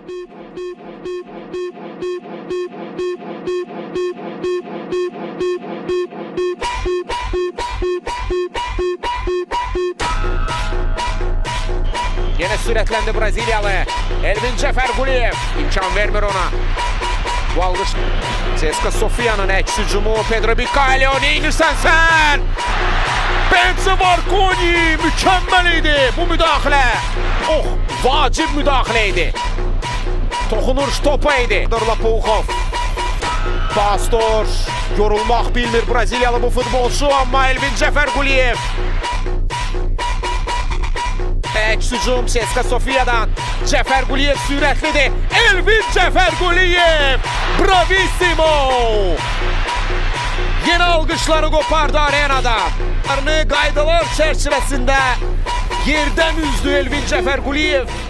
Yine süratlendi Brezilyalı. Elvin Cəfərquliyev imkan vermir ona. Bu alış CSKA Sofia'nın eks hücumu. Pedro Bicalho, neynirsən sən? Benzi Marconi mükemmel idi bu müdaxilə. Oh, vacib müdaxilə idi. Toxunuş topa idi. Lapoukhov. Pastor yorulmaq bilmir Brezilyalı bu futbolçu, amma Elvin Cəfərquliyev. Eks hücum CSKA Sofia'dan. Cəfərquliyev sürətlidir. Elvin Cəfərquliyev. Bravissimo. Yeni alqışları qopardı arenada. Qaydalar çərçivəsində yerdən üzdü Elvin Cəfərquliyev.